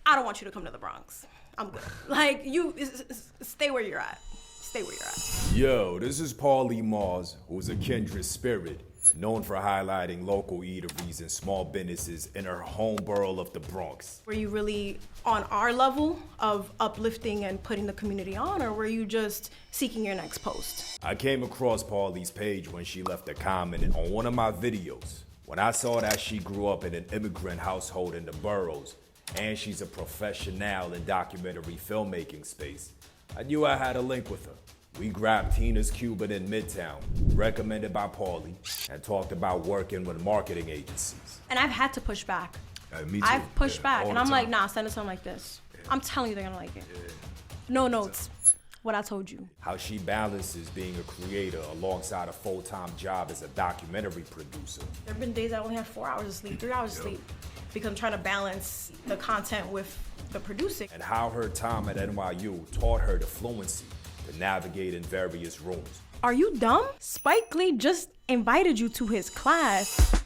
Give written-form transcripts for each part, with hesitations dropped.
I don't want you to come to the Bronx. I'm good. Like, you stay where you're at. Stay where you're at. Yo, this is Paulie Mars, who's a kindred spirit, known for highlighting local eateries and small businesses in her home borough of the Bronx. Were you really on our level of uplifting and putting the community on, or were you just seeking your next post? I came across Paulie's page when she left a comment on one of my videos. When I saw that she grew up in an immigrant household in the boroughs, and she's a professional in documentary filmmaking space, I knew I had a link with her. We grabbed Tina's Cuban in Midtown, recommended by Paulie, and talked about working with marketing agencies. And I've had to push back. Me too. I've pushed back, all and the I'm time. like, nah, send us something like this. I'm telling you they're gonna like it. No notes. What I told you. How she balances being a creator alongside a full-time job as a documentary producer. There have been days I only had 4 hours of sleep, 3 hours of sleep, because I'm trying to balance the content with the producing. And how her time at NYU taught her the fluency to navigate in various rooms. Are you dumb? Spike Lee just invited you to his class.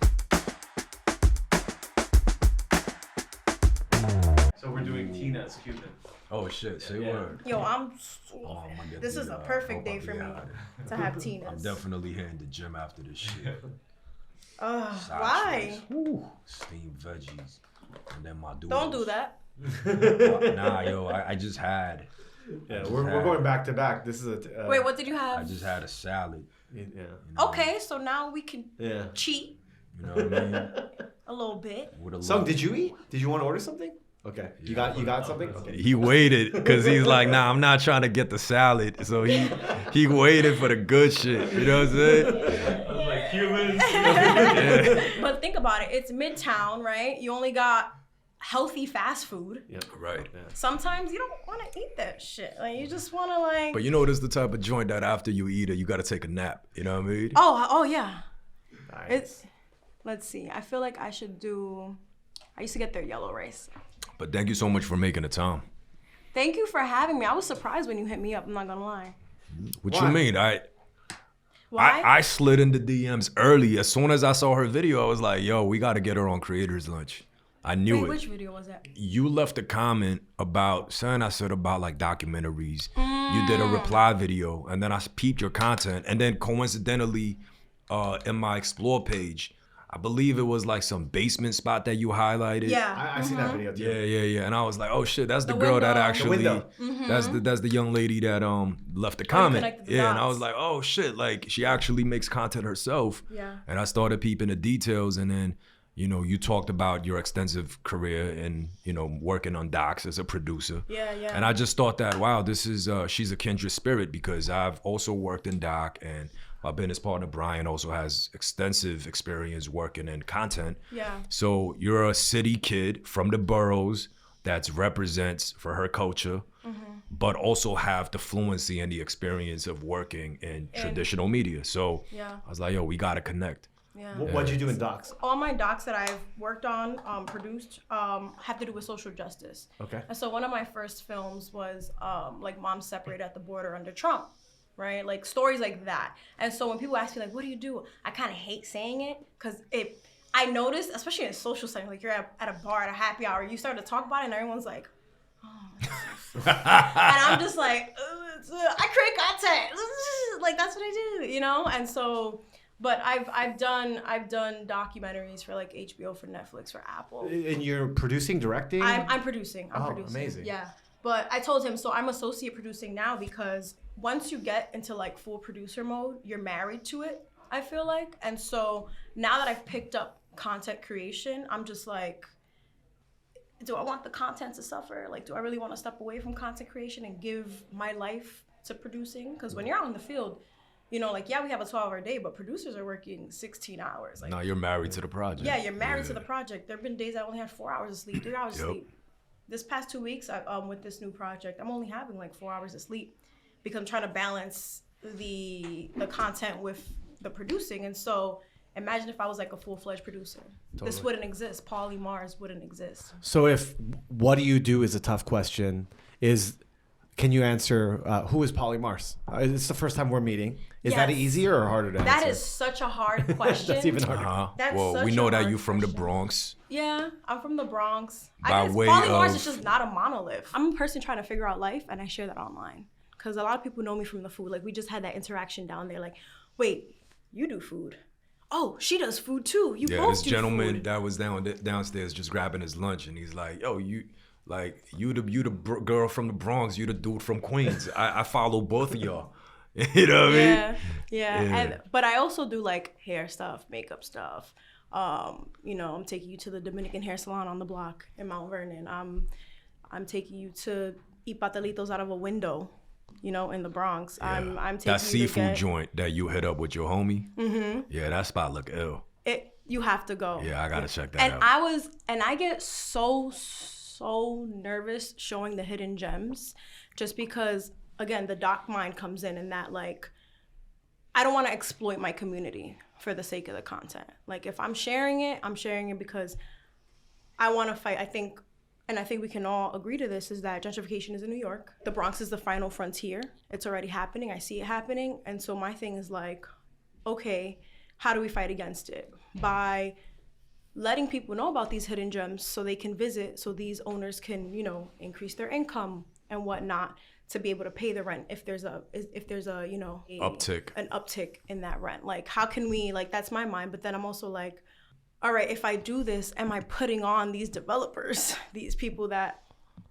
So we're doing Tina's Cuban. Oh shit, say word. Yo, Oh, I'm gonna get this the, is a perfect day hope for I me be to have Tina's. I'm definitely hitting the gym after this shit. Why? Whew, steamed veggies, and then my dudes. Don't do that. Nah, yo, I just had. Yeah, we're going back to back. This is a. Wait, what did you I have? just had a salad. Yeah. You know, Okay, so now we can Yeah. cheat You know what I mean? a little bit. With a Sung, little- did you eat? Did you want to order something? Okay. You got something? Okay. He waited because he's like, nah, I'm not trying to get the salad. So he waited for the good shit. You know what I'm saying? Like Cuban. But think about it. It's Midtown, right? You only got healthy fast food. Yeah. Right. Yeah. Sometimes you don't want to eat that shit. Like, you just want to like. But you know, this is the type of joint that after you eat it, you got to take a nap. You know what I mean? Oh yeah. Nice. It's. Let's see. I feel like I should do. I used to get their yellow rice. But thank you so much for making the time. Thank you for having me. I was surprised when you hit me up. I'm not gonna lie. What Why? you mean? Why? I slid into DMs early. As soon as I saw her video, I was like, yo, we got to get her on Creators Lunch. I knew Wait, it. which video was that? You left a comment about something I said about like documentaries. You did a reply video, and then I peeped your content. And then coincidentally, in my Explore page, I believe it was like some basement spot that you highlighted. Yeah. I see that video too. Yeah. And I was like, oh shit, that's the The girl that window. actually, The window. that's the young lady that left the comment. connected the Yeah, and I dots. was like, oh shit, like she actually makes content herself. Yeah. And I started peeping the details, and then, you know, you talked about your extensive career and, you know, working on docs as a producer. Yeah. And I just thought that, wow, this is, she's a kindred spirit, because I've also worked in doc, and my business partner, Brian, also has extensive experience working in content. Yeah. So you're a city kid from the boroughs that represents for her culture, but also have the fluency and the experience of working in traditional media. So Yeah. I was like, yo, we got to connect. Yeah. What'd you do in docs? All my docs that I've worked on, produced, have to do with social justice. Okay. And so one of my first films was like moms separated at the border under Trump, right? Like stories like that. And so when people ask me like, what do you do? I kind of hate saying it because I noticed, especially in a social setting, like you're at a bar at a happy hour, you start to talk about it and everyone's like, oh. And I'm just like, I create content. Like that's what I do, you know? And so, but I've done documentaries for like HBO, for Netflix, for Apple. And you're producing, directing? I'm producing. I'm Oh, producing. amazing. Yeah. But I told him, so I'm associate producing now because once you get into like full producer mode, you're married to it, I feel like. And so now that I've picked up content creation, I'm just like, do I want the content to suffer? Like, do I really want to step away from content creation and give my life to producing? Because when you're out in the field, you know, like, yeah, we have a 12-hour day, but producers are working 16 hours. Like, Now you're married to the project. yeah, you're married to the project. There have been days I only had 4 hours of sleep, 3 hours of sleep. This past 2 weeks, with this new project, I'm only having like 4 hours of sleep because I'm trying to balance the content with the producing. And so imagine if I was like a full-fledged producer. This wouldn't exist. Paulie Mars wouldn't exist. So if what do you do is a tough question, is Can you answer who is Paulie Mars? It's the first time we're meeting. Is that Yes. easier or harder to answer? That is such a hard question. That's even harder. That's Well, such we a know that hard you from the question. Bronx. Yeah, I'm from the Bronx. By I guess way Paulie Mars of- is just not a monolith. I'm a person trying to figure out life, and I share that online. Because a lot of people know me from the food. Like, we just had that interaction down there. Like, wait, you do food. Oh, she does food too. You Yeah, both this do gentleman food. that was downstairs just grabbing his lunch, and he's like, "Yo, you the girl from the Bronx, you the dude from Queens. I follow both of y'all." You know what I mean? Yeah. But I also do like hair stuff, makeup stuff. You know, I'm taking you to the Dominican hair salon on the block in Mount Vernon. I'm taking you to eat patelitos out of a window, you know, in the Bronx. Yeah. I'm taking that you to seafood get, joint that you hit up with your homie. Mm-hmm. Yeah, that spot look ill. You have to go. Yeah, I gotta check that And out. I get so nervous showing the hidden gems, just because, again, the doc mind comes in, and that, like, I don't want to exploit my community for the sake of the content. Like, if I'm sharing it because I want to fight. I think we can all agree to this, is that gentrification is in New York. The Bronx is the final frontier. It's already happening. I see it happening. And so my thing is like, okay, how do we fight against it? By letting people know about these hidden gems so they can visit, so these owners can, you know, increase their income and whatnot to be able to pay the rent if there's a you know, an uptick in that rent. Like, how can we, like, that's my mind. But then I'm also like, all right, if I do this, am I putting on these developers, these people that,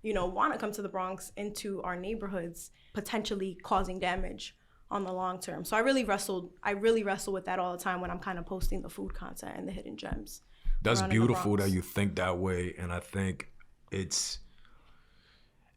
you know, want to come to the Bronx, into our neighborhoods, potentially causing damage on the long term? So I really wrestle with that all the time when I'm kind of posting the food content and the hidden gems. That's around in the beautiful Bronx. that you think that way, and I think it's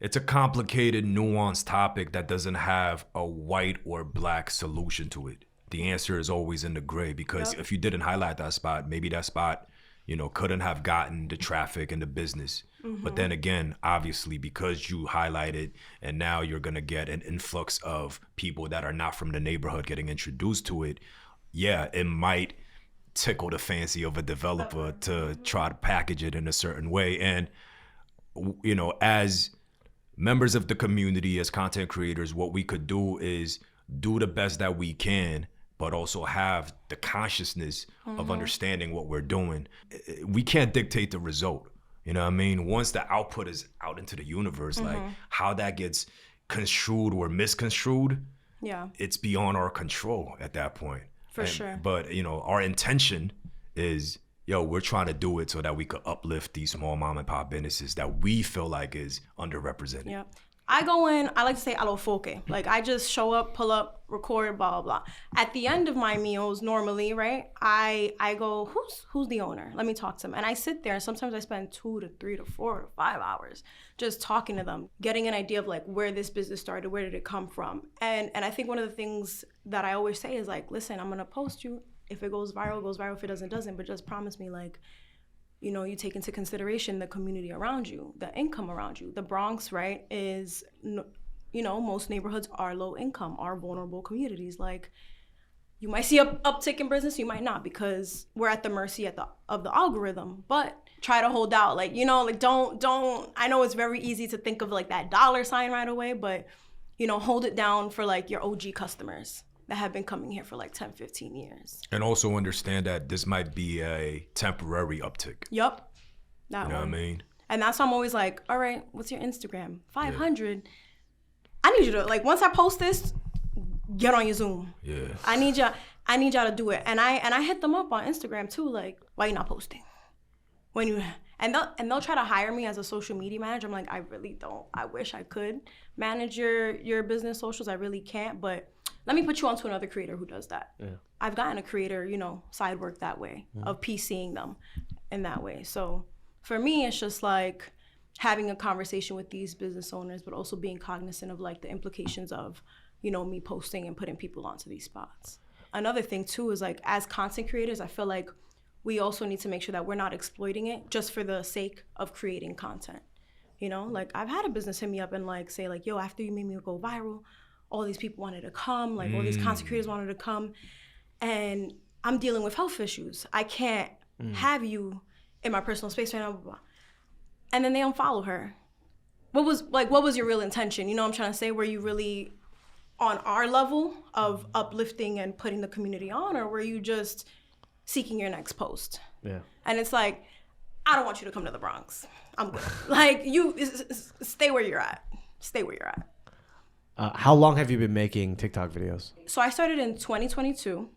a complicated, nuanced topic that doesn't have a white or black solution to it. The answer is always in the gray, because Yep. if you didn't highlight that spot, maybe that spot, you know, couldn't have gotten the traffic and the business. But then again, obviously, because you highlighted, and now you're gonna get an influx of people that are not from the neighborhood getting introduced to it. Yeah, it might tickle the fancy of a developer to try to package it in a certain way. And, you know, as members of the community, as content creators, what we could do is do the best that we can, but also have the consciousness of understanding what we're doing. We can't dictate the result. You know what I mean? Once the output is out into the universe, like how that gets construed or misconstrued, Yeah, it's beyond our control at that point. for sure. But, you know, our intention is, yo, we're trying to do it so that we could uplift these small mom and pop businesses that we feel like is underrepresented. Yeah. I go in, I like to say a lo foque. Like, I just show up, pull up, record, blah, blah, blah. At the end of my meals, normally, right, I go, who's the owner? Let me talk to them. And I sit there, and sometimes I spend 2 to 3 to 4 to 5 hours just talking to them, getting an idea of, like, where this business started, where did it come from? And I think one of the things that I always say is, like, listen, I'm going to post you. If it goes viral, it goes viral. If it doesn't. But just promise me, like, you know, you take into consideration the community around you, the income around you. The Bronx, right, is, you know, most neighborhoods are low income, are vulnerable communities. Like, you might see an uptick in business, you might not, because we're at the mercy of the algorithm. But try to hold out, like, you know, like, don't. I know it's very easy to think of, like, that dollar sign right away, but, you know, hold it down for, like, your OG customers that have been coming here for like 10, 15 years. And also understand that this might be a temporary uptick. Yup. That You know one. what I mean? And that's why I'm always like, all right, what's your Instagram? 500. I need you to, like, once I post this, get on your Zoom. Yeah. I need y'all to do it. And I hit them up on Instagram too, like, why you not posting? And they'll try to hire me as a social media manager. I'm like, I really don't. I wish I could manage your business socials. I really can't, but let me put you onto another creator who does that. Yeah. I've gotten a creator, you know, side work that way, of PCing them in that way. So for me, it's just like having a conversation with these business owners, but also being cognizant of, like, the implications of, you know, me posting and putting people onto these spots. Another thing too is, like, as content creators, I feel like we also need to make sure that we're not exploiting it just for the sake of creating content. You know, like, I've had a business hit me up and, like, say, like, yo, after you made me go viral, all these people wanted to come, like, all these content creators wanted to come, and I'm dealing with health issues. I can't have you in my personal space right now, blah, blah, blah. And then they unfollow her. what was your real intention? You know what I'm trying to say? Were you really on our level of uplifting and putting the community on, or were you just seeking your next post? Yeah. And it's like, I don't want you to come to the Bronx. I'm good. Like, you stay where you're at. Stay where you're at. How long have you been making TikTok videos? So I started in 2022.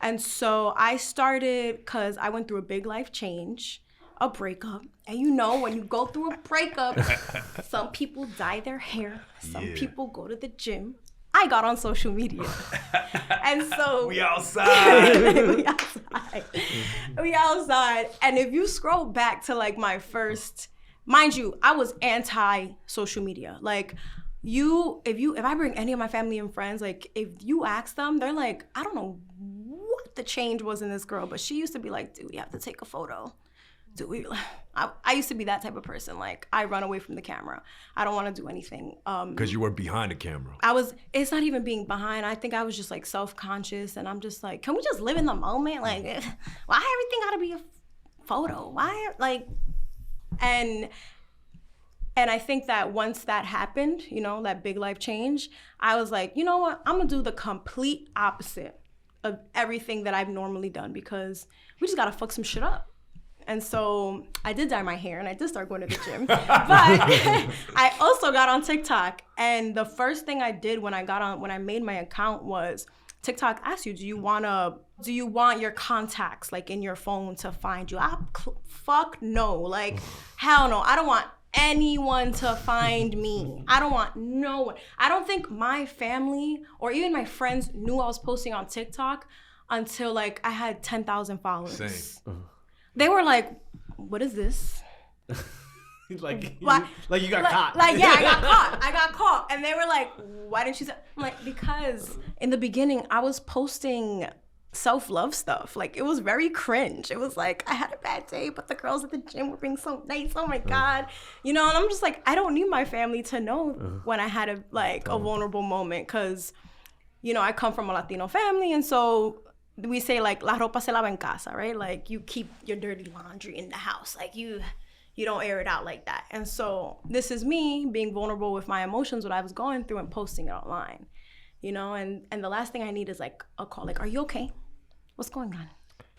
And so I started because I went through a big life change, a breakup. And you know, when you go through a breakup, some people dye their hair. Some people go to the gym. I got on social media. And so We outside. we outside. And if you scroll back to like my first, mind you, I was anti social media. Like if I bring any of my family and friends, like if you ask them, they're like, I don't know what the change was in this girl, but she used to be like, dude, you have to take a photo. I used to be that type of person. Like, I run away from the camera. I don't want to do anything. Because you were behind the camera. It's not even being behind. I think I was just like self-conscious, and I'm just like, can we just live in the moment? Like, why everything gotta be a photo? Why, like, and I think that once that happened, you know, that big life change, I was like, you know what? I'm gonna do the complete opposite of everything that I've normally done, because we just gotta fuck some shit up. And so I did dye my hair and I did start going to the gym. But I also got on TikTok. And the first thing I did when I made my account was, TikTok asks you, do you want your contacts like in your phone to find you? Fuck no. Like, hell no. I don't want anyone to find me. I don't want no one. I don't think my family or even my friends knew I was posting on TikTok until like I had 10,000 followers. Same. They were like, what is this? like you got caught. Like, yeah, I got caught. And they were like, why didn't you say? I'm like, because in the beginning, I was posting self-love stuff. Like, it was very cringe. It was like, I had a bad day, but the girls at the gym were being so nice. Oh my God. You know, and I'm just like, I don't need my family to know when I had a vulnerable moment, because, you know, I come from a Latino family, and so we say like, la ropa se lava en casa, right? Like, you keep your dirty laundry in the house. Like, you don't air it out like that. And so this is me being vulnerable with my emotions, what I was going through, and posting it online, you know? And the last thing I need is like a call, like, are you okay? What's going on?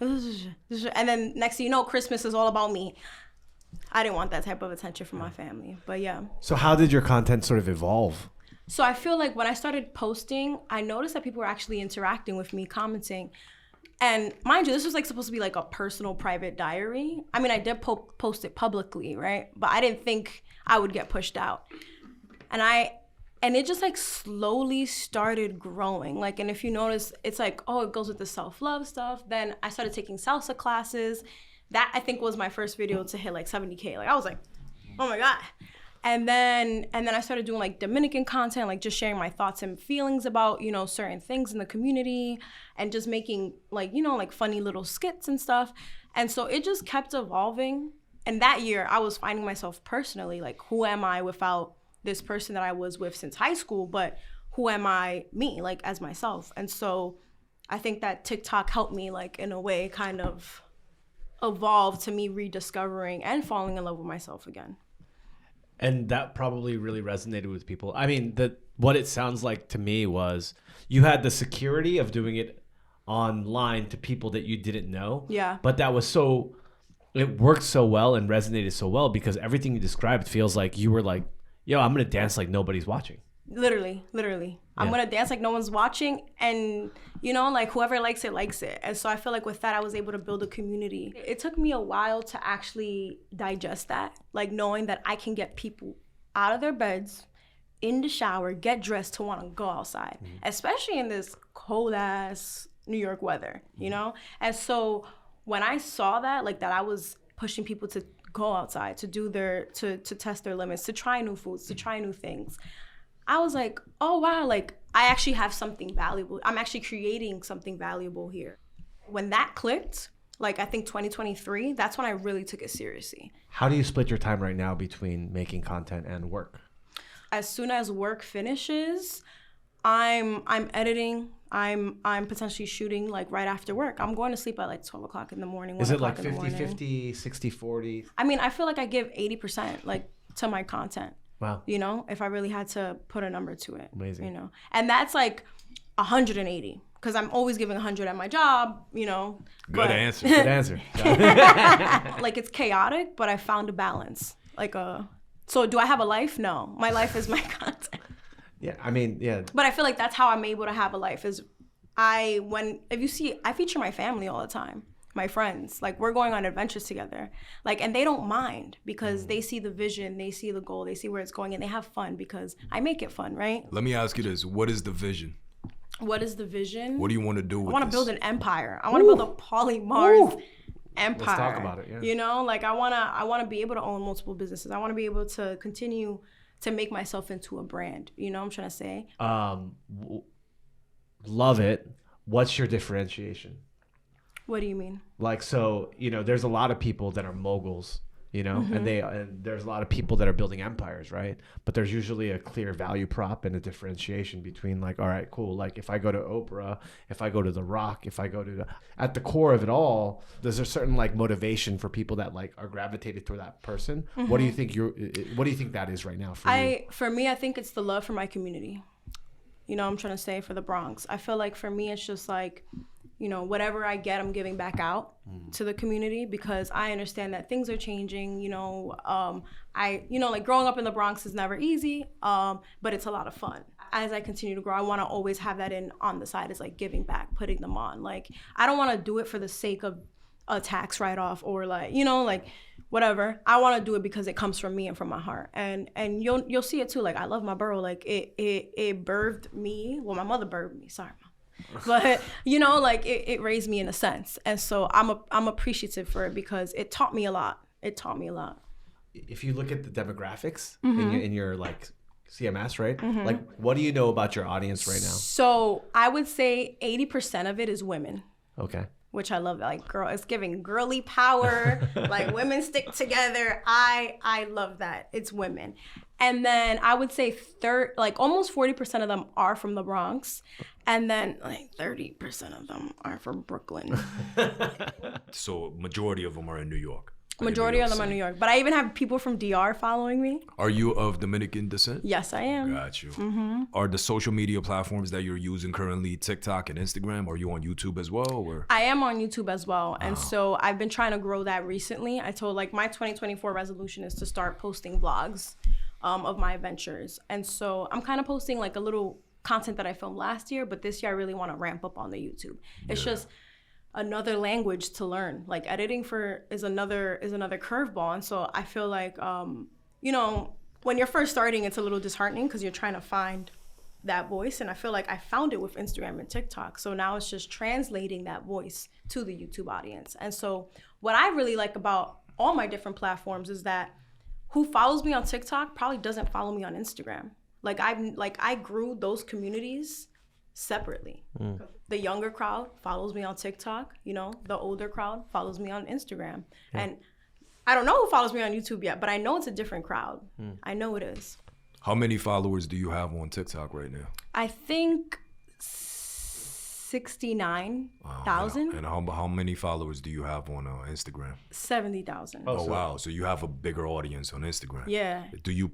And then next thing you know, Christmas is all about me. I didn't want that type of attention from my family, but yeah. So how did your content sort of evolve? So I feel like when I started posting, I noticed that people were actually interacting with me, commenting. And mind you, this was like supposed to be like a personal private diary. I mean, I did post it publicly, right? But I didn't think I would get pushed out. And it just like slowly started growing. Like, and if you notice, it's like, oh, it goes with the self-love stuff. Then I started taking salsa classes. That I think was my first video to hit like 70K. Like, I was like, oh my God. And then I started doing like Dominican content, like just sharing my thoughts and feelings about, you know, certain things in the community, and just making like, you know, like funny little skits and stuff. And so it just kept evolving. And that year I was finding myself personally, like, who am I without this person that I was with since high school, but who am I, me, like as myself? And so I think that TikTok helped me, like, in a way, kind of evolve to me rediscovering and falling in love with myself again. And that probably really resonated with people. I mean, what it sounds like to me was you had the security of doing it online to people that you didn't know. Yeah. But it worked so well and resonated so well, because everything you described feels like you were like, yo, I'm going to dance like nobody's watching. Literally. I'm going to dance like no one's watching, and, you know, like whoever likes it, likes it. And so I feel like with that, I was able to build a community. It took me a while to actually digest that, like knowing that I can get people out of their beds, in the shower, get dressed to want to go outside, especially in this cold ass New York weather, you know? And so when I saw that, like that I was pushing people to go outside, to do to test their limits, to try new foods, to try new things, I was like, oh wow, like I actually have something valuable. I'm actually creating something valuable here. When that clicked, like I think 2023, that's when I really took it seriously. How do you split your time right now between making content and work? As soon as work finishes, I'm editing. I'm potentially shooting like right after work. I'm going to sleep at like 12 o'clock in the morning. Is it like 50-50, 60-40? I mean, I feel like I give 80% like to my content. Wow. You know, if I really had to put a number to it. Amazing. You know, and that's like 180 because I'm always giving 100 at my job, you know. Good answer. Good answer. Like it's chaotic, but I found a balance. So do I have a life? No, my life is my content. Yeah, I mean, yeah. But I feel like that's how I'm able to have a life is I feature my family all the time, my friends. Like we're going on adventures together. Like, and they don't mind because they see the vision, they see the goal, they see where it's going, and they have fun because I make it fun, right? Let me ask you this. What is the vision? What is the vision? What do you want to do with I want to this? build an empire. I want to build a Paulie Mars empire. Let's talk about it, yeah. You know, like I wanna be able to own multiple businesses. I want to be able to continue to make myself into a brand. You know what I'm trying to say? Love it. What's your differentiation? What do you mean? Like, so, you know, there's a lot of people that are moguls, you know, and there's a lot of people that are building empires, right? But there's usually a clear value prop and a differentiation between like, all right, cool. Like if I go to Oprah, if I go to The Rock, if I go to at the core of it all, there's a certain like motivation for people that like are gravitated toward that person. What do you think that is right now for you? For me, I think it's the love for my community. You know what I'm trying to say, for the Bronx. I feel like for me, it's just like, you know, whatever I get, I'm giving back out to the community because I understand that things are changing. You know, like growing up in the Bronx is never easy, but it's a lot of fun. As I continue to grow, I want to always have that on the side is like giving back, putting them on. Like, I don't want to do it for the sake of a tax write-off or like, you know, like whatever. I want to do it because it comes from me and from my heart. And you'll see it too. Like, I love my borough. Like it birthed me. Well, my mother birthed me. Sorry, Mom. But you know, like it raised me in a sense, and so I'm appreciative for it because it taught me a lot. If you look at the demographics in your like CMS, right? Like, what do you know about your audience right now? So I would say 80% of it is women. Okay. Which I love. Like, girl, it's giving girly power. Like, women stick together. I love that. It's women. And then I would say almost 40% of them are from the Bronx. And then like 30% of them are from Brooklyn. So majority of them are in New York. Majority of them are in New York. But I even have people from DR following me. Are you of Dominican descent? Yes, I am. Got you. Are the social media platforms that you're using currently TikTok and Instagram? Are you on YouTube as well? Or? I am on YouTube as well. And so I've been trying to grow that recently. I told like my 2024 resolution is to start posting vlogs of my adventures. And so I'm kind of posting like a little content that I filmed last year, but this year I really want to ramp up on the YouTube. It's just another language to learn. Like editing is another curveball. And so I feel like, you know, when you're first starting, it's a little disheartening because you're trying to find that voice. And I feel like I found it with Instagram and TikTok. So now it's just translating that voice to the YouTube audience. And so what I really like about all my different platforms is that who follows me on TikTok probably doesn't follow me on Instagram. I grew those communities separately. The younger crowd follows me on TikTok, you know, the older crowd follows me on Instagram. And I don't know who follows me on YouTube yet, but I know it's a different crowd. I know it is. How many followers do you have on TikTok right now? I think 69,000. And how many followers do you have on Instagram? 70,000. Oh, wow. So you have a bigger audience on Instagram. Yeah. Do you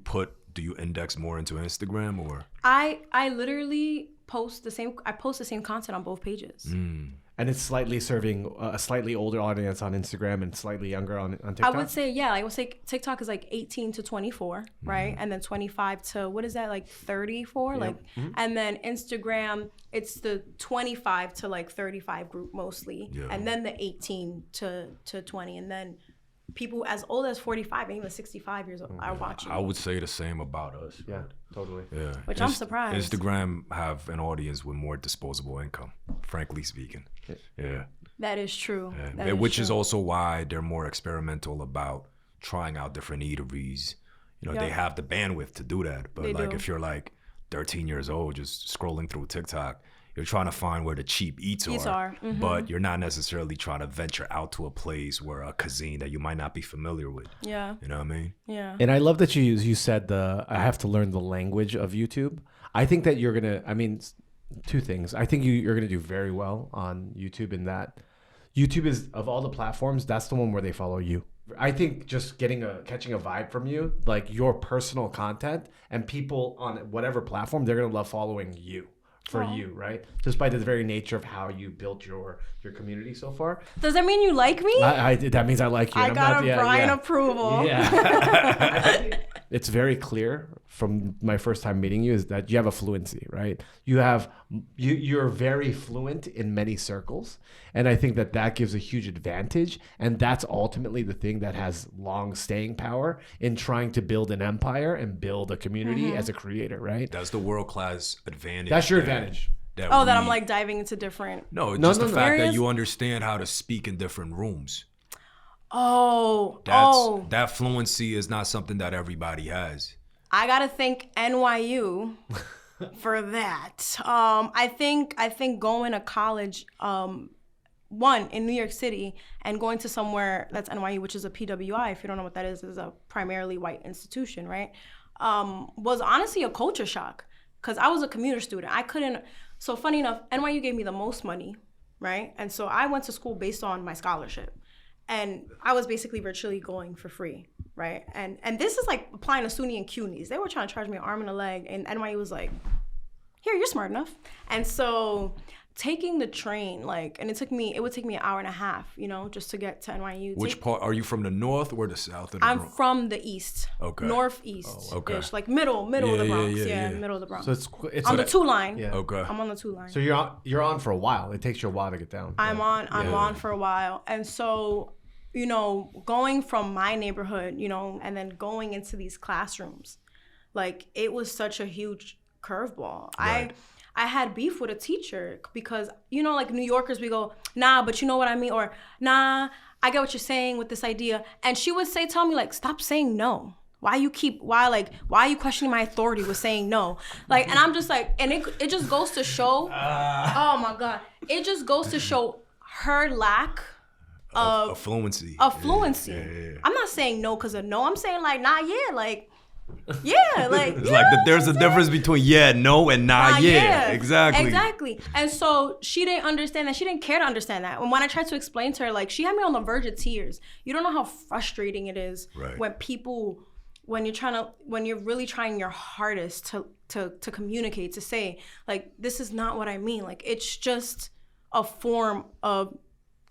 index more into Instagram or? I literally post the same content on both pages. And it's slightly serving a slightly older audience on Instagram and slightly younger on TikTok? I would say TikTok is like 18 to 24, right? And then 25 to, what is that, like 34? Like, and then Instagram, it's the 25 to like 35 group mostly. Yeah. And then the 18 to 20. And then people as old as 45 and even 65 years old are watching. I would say the same about us. Yeah, totally. Yeah. Which I'm surprised. Instagram have an audience with more disposable income, frankly speaking. Yeah. That is true. Yeah. Which is also why they're more experimental about trying out different eateries. You know, they have the bandwidth to do that. But if you're like 13 years old, just scrolling through TikTok, you're trying to find where the cheap eats are. But you're not necessarily trying to venture out to a place where a cuisine that you might not be familiar with. Yeah. You know what I mean? Yeah. And I love that you said I have to learn the language of YouTube. I think that you're going to, two things. I think you're going to do very well on YouTube in that YouTube is, of all the platforms, that's the one where they follow you. I think just catching a vibe from you, like your personal content, and people on whatever platform, they're gonna love following you for you, right? Just by the very nature of how you built your community so far. Does that mean you like me? That means I like you. I got a Brian approval. Yeah. It's very clear from my first time meeting you is that you have a fluency, right? You're very fluent in many circles, and I think that gives a huge advantage, and that's ultimately the thing that has long staying power in trying to build an empire and build a community as a creator, right? That's the world-class advantage. That's your advantage. That I'm like diving into different. No, just the fact that you understand how to speak in different rooms. That fluency is not something that everybody has. I gotta thank NYU for that. I think going to college, one in New York City, and going to somewhere that's NYU, which is a PWI. If you don't know what that is a primarily white institution, right? Was honestly a culture shock because I was a commuter student. I couldn't. So funny enough, NYU gave me the most money, right? And so I went to school based on my scholarship. And I was basically virtually going for free, right? And this is like applying to SUNY and CUNYs. They were trying to charge me an arm and a leg, and NYU was like, here, you're smart enough. And so taking the train, and it would take me an hour and a half, just to get to NYU. Which part, are you from the north or the south of the Bronx? I'm Bronx? from the east. Okay. Northeast. Okay. Like middle of the Bronx. Yeah, middle of the Bronx. So it's on the 2 line. Yeah. Okay. I'm on the 2 line. So you're on for a while. It takes you a while to get down. I'm on for a while. And so, going from my neighborhood, and then going into these classrooms, it was such a huge curveball. Right. I had beef with a teacher because, like New Yorkers, we go, nah, but you know what I mean? Or, nah, I get what you're saying with this idea. And she would tell me, stop saying no. Why are you questioning my authority with saying no? And I'm just and it just goes to show, oh my God. It just goes to show her lack of fluency. Yeah. I'm not saying no because of no. I'm saying nah, yeah, there's a difference between no and nah, yeah. Exactly. And so she didn't understand that. She didn't care to understand that. And when I tried to explain to her, she had me on the verge of tears. You don't know how frustrating it is when you're really trying your hardest to communicate, to say this is not what I mean. It's just a form of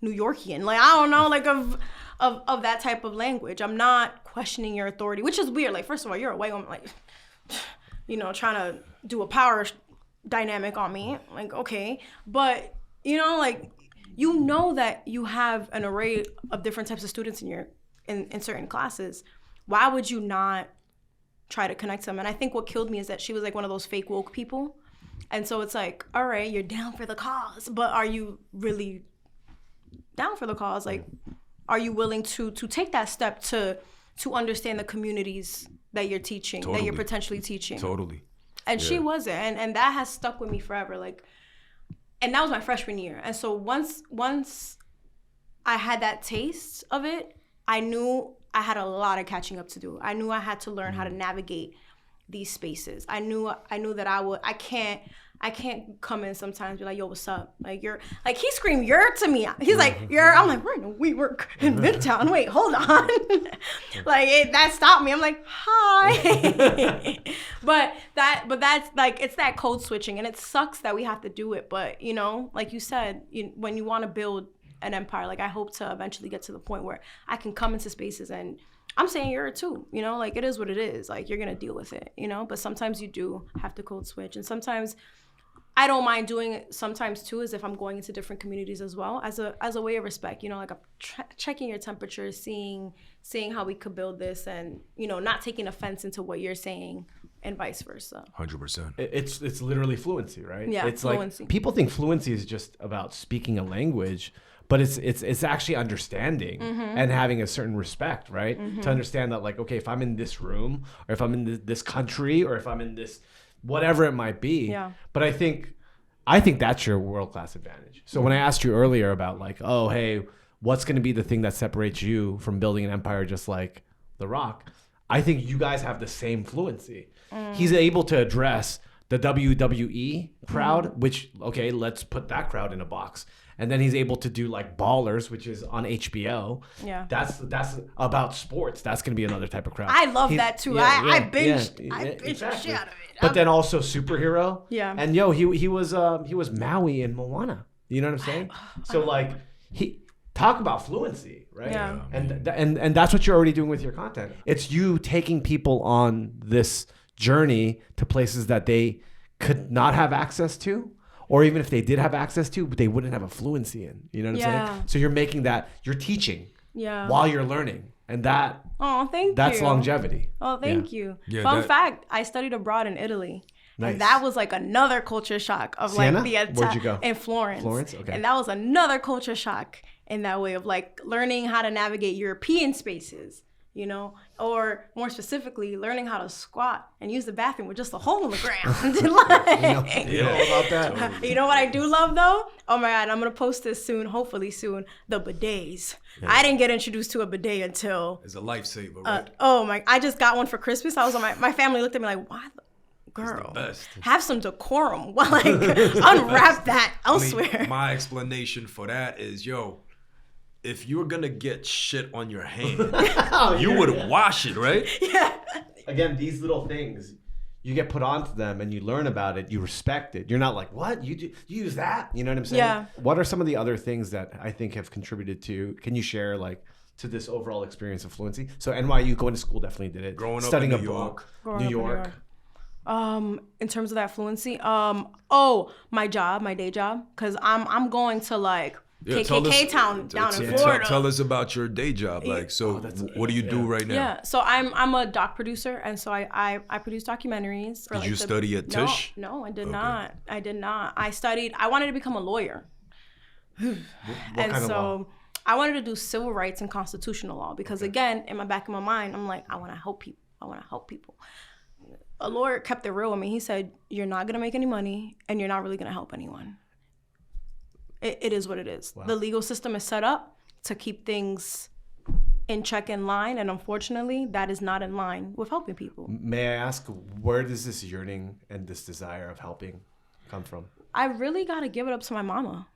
New Yorkian. I don't know, of that type of language. I'm not questioning your authority, which is weird. First of all, you're a white woman, trying to do a power dynamic on me. Okay. But, that you have an array of different types of students in certain classes. Why would you not try to connect them? And I think what killed me is that she was one of those fake woke people. And so it's all right, you're down for the cause, but are you really down for the cause? Are you willing to take that step to understand the communities that you're teaching, that you're potentially teaching? Totally. And she wasn't, and that has stuck with me forever. And that was my freshman year. And so once I had that taste of it, I knew I had a lot of catching up to do. I knew I had to learn how to navigate these spaces. I knew that I can't come in sometimes be yo, what's up? You're he screamed you're to me. He's you're. I'm we're in WeWork in Midtown. Wait, hold on. That stopped me. I'm hi. but that's it's that code switching, and it sucks that we have to do it. But like you said, when you want to build an empire, I hope to eventually get to the point where I can come into spaces and I'm saying you're too, it is what it is. You're gonna deal with it, but sometimes you do have to code switch, and sometimes I don't mind doing it sometimes too, as if I'm going into different communities as well, as a way of respect, I'm checking your temperature, seeing how we could build this, and not taking offense into what you're saying and vice versa. 100%. It's literally fluency, right? Yeah, it's fluency. People think fluency is just about speaking a language, but it's actually understanding and having a certain respect, right? To understand that okay, if I'm in this room, or if I'm in this country, or if I'm in this whatever it might be. Yeah. But I think that's your world-class advantage. So when I asked you earlier about oh, hey, what's going to be the thing that separates you from building an empire just like The Rock, I think you guys have the same fluency. He's able to address the WWE crowd, which, okay, let's put that crowd in a box. And then he's able to do like Ballers, which is on HBO. Yeah. That's about sports. That's going to be another type of crowd. I love that too. I binged the exactly. shit out of it. But then also superhero. Yeah. And he was Maui in Moana. You know what I'm saying? So like talk about fluency, right? Yeah. And that's what you're already doing with your content. It's you taking people on this journey to places that they could not have access to, or even if they did have access to, but they wouldn't have a fluency in. You know what I'm saying? So you're making that, you're teaching while you're learning. And that's longevity. Oh, thank you. Yeah, Fun fact, I studied abroad in Italy. Nice. And that was like another culture shock of Siena? like Where'd you go? In Florence. Florence? Okay. And that was another culture shock in that way of like learning how to navigate European spaces, you know, or more specifically, learning how to squat and use the bathroom with just a hole in the ground. You know about that? You know what I do love though? Oh my God, I'm gonna post this soon, hopefully soon. The bidets. Yeah. I didn't get introduced to a bidet until it's a lifesaver, right? I just got one for Christmas. I was on my family looked at me like, why the girl, have some decorum. Like, unwrap that elsewhere. I mean, my explanation for that is, if you're gonna get shit on your hand, you would wash it, right? Yeah. Again, these little things, you get put onto them and you learn about it, you respect it. You're not like, what? You use that? You know what I'm saying? Yeah. What are some of the other things that I think have contributed to, can you share like, to this overall experience of fluency? So NYU, going to school definitely did it. Growing Studying up in New York. New York. In terms of that fluency, my day job, because I'm going to like KKK town down in Florida. Tell us about your day job. Like, so what do you do right now? Yeah, so I'm a doc producer, and so I produce documentaries. Did you study at Tisch? No, I did not. I did not. I wanted to become a lawyer. What kind of law? I wanted to do civil rights and constitutional law because again, in my back of my mind, I'm like, I want to help people. A lawyer kept it real with me. He said, you're not going to make any money and you're not really going to help anyone. It is what it is. Wow. The legal system is set up to keep things in check, in line. And unfortunately, that is not in line with helping people. May I ask, where does this yearning and this desire of helping come from? I really got to give it up to my mama.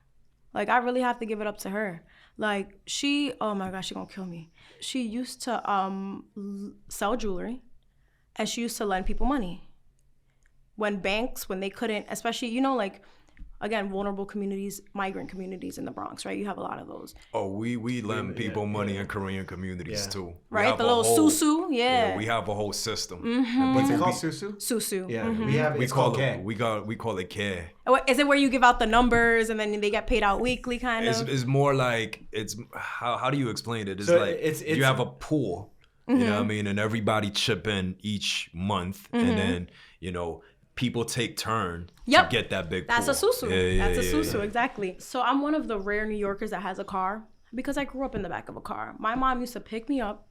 Like, I really have to give it up to her. Like, oh my gosh, she's going to kill me. She used to sell jewelry. And she used to lend people money. When they couldn't, especially, like, again, vulnerable communities, migrant communities in the Bronx, right? You have a lot of those. Oh, we lend people money in Korean communities too. Right, the little susu, we have a whole system. Mm-hmm. What's it called, susu? Susu. Yeah, mm-hmm. we call it care. Is it where you give out the numbers and then they get paid out weekly, kind of? It's more like, how do you explain it? It's you have a pool. You know what I mean? And everybody chip in each month. And then, people take turn to get that big That's pool. A susu. That's a susu, exactly. So I'm one of the rare New Yorkers that has a car because I grew up in the back of a car. My mom used to pick me up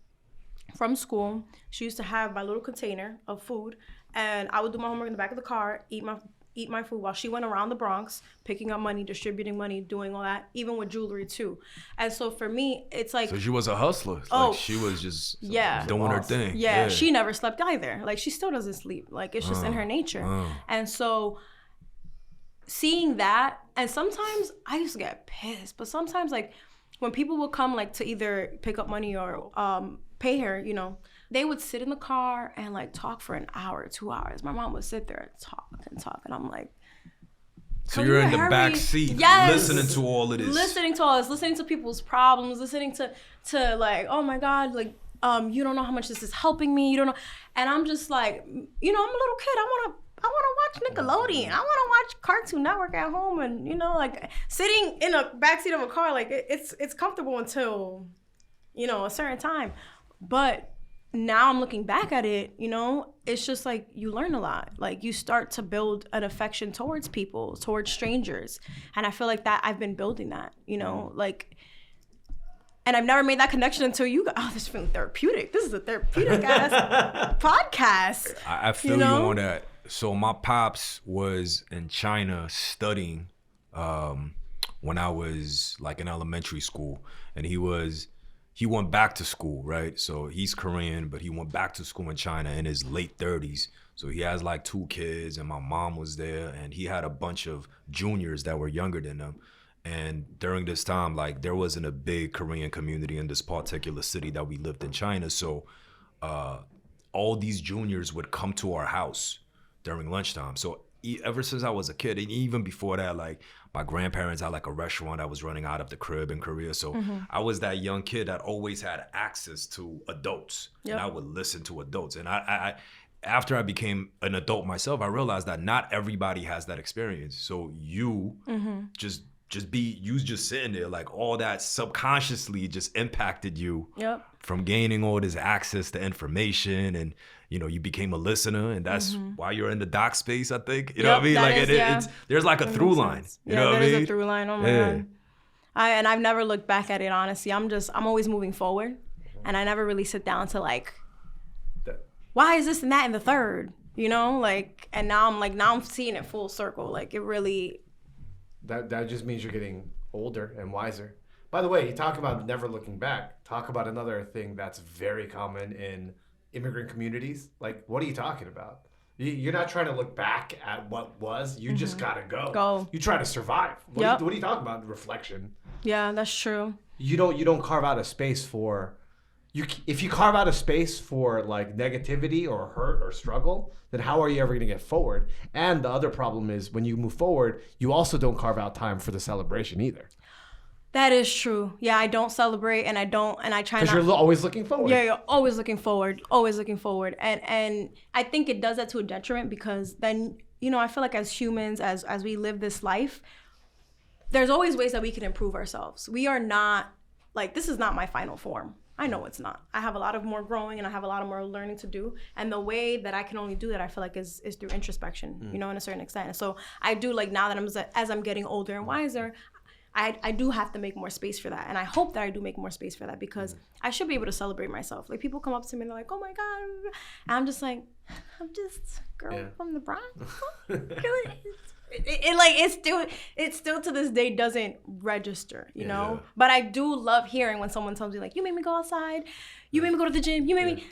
from school. She used to have my little container of food. And I would do my homework in the back of the car, eat my food while she went around the Bronx, picking up money, distributing money, doing all that, even with jewelry too. And so for me, it's like... So she was a hustler. Like she was just doing her thing. Yeah, she never slept either. Like she still doesn't sleep. Like it's just in her nature. And so seeing that, and sometimes I used to get pissed, but sometimes like when people would come like to either pick up money or pay her, they would sit in the car and like talk for an hour, 2 hours. My mom would sit there and talk. And I'm like, so you're in the back seat, listening to all of this. Listening to people's problems, listening to like, oh my God, like, you don't know how much this is helping me. You don't know. And I'm just like, I'm a little kid. I want to watch Nickelodeon. I want to watch Cartoon Network at home. And, like sitting in a backseat of a car, like it's comfortable until, a certain time. But now I'm looking back at it, it's just like you learn a lot. Like you start to build an affection towards people, towards strangers. And I feel like that I've been building that, like, and I've never made that connection until you got, this is feeling therapeutic. This is a therapeutic ass podcast. I feel you on that. So my pops was in China studying when I was like in elementary school, and he was he went back to school, right? So he's Korean, but he went back to school in China in his late 30s. So he has like 2 kids, and my mom was there, and he had a bunch of juniors that were younger than him. And during this time, like, there wasn't a big Korean community in this particular city that we lived in China. So all these juniors would come to our house during lunchtime. So ever since I was a kid, and even before that, like, my grandparents had like a restaurant that was running out of the crib in Korea. So I was that young kid that always had access to adults. And I would listen to adults. And I after I became an adult myself, I realized that not everybody has that experience. So you just sitting there, like, all that subconsciously just impacted you from gaining all this access to information, and you became a listener, and that's why you're in the doc space, I think. You know what I mean? Like, it's there's like a through line. You know what I mean? There's a through line. Oh my God. And I've never looked back at it, honestly. I'm always moving forward, and I never really sit down to like, why is this and that and the third? Like, and now I'm seeing it full circle. Like, it really. That just means you're getting older and wiser. By the way, you talk about never looking back. Talk about another thing that's very common in immigrant communities. Like, what are you talking about? You're not trying to look back at what was. You just gotta go. You try to survive. What are you talking about? Reflection. Yeah, that's true. You don't carve out a space for. If you carve out a space for like negativity or hurt or struggle, then how are you ever going to get forward? And the other problem is when you move forward, you also don't carve out time for the celebration either. That is true. Yeah, I don't celebrate, and I try not. Because you're always looking forward. Yeah, you're always looking forward, and I think it does that to a detriment, because then I feel like as humans, as we live this life, there's always ways that we can improve ourselves. We are not like, this is not my final form. I know it's not. I have a lot of more growing, and I have a lot of more learning to do. And the way that I can only do that, I feel like, is through introspection, in a certain extent. And so I do, like, now that as I'm getting older and wiser, I do have to make more space for that. And I hope that I do make more space for that, because I should be able to celebrate myself. Like, people come up to me and they're like, oh my God. And I'm just like, I'm just a girl from the Bronx. It still to this day doesn't register, you know? But I do love hearing when someone tells me, like, you made me go outside, you made me go to the gym, you made me.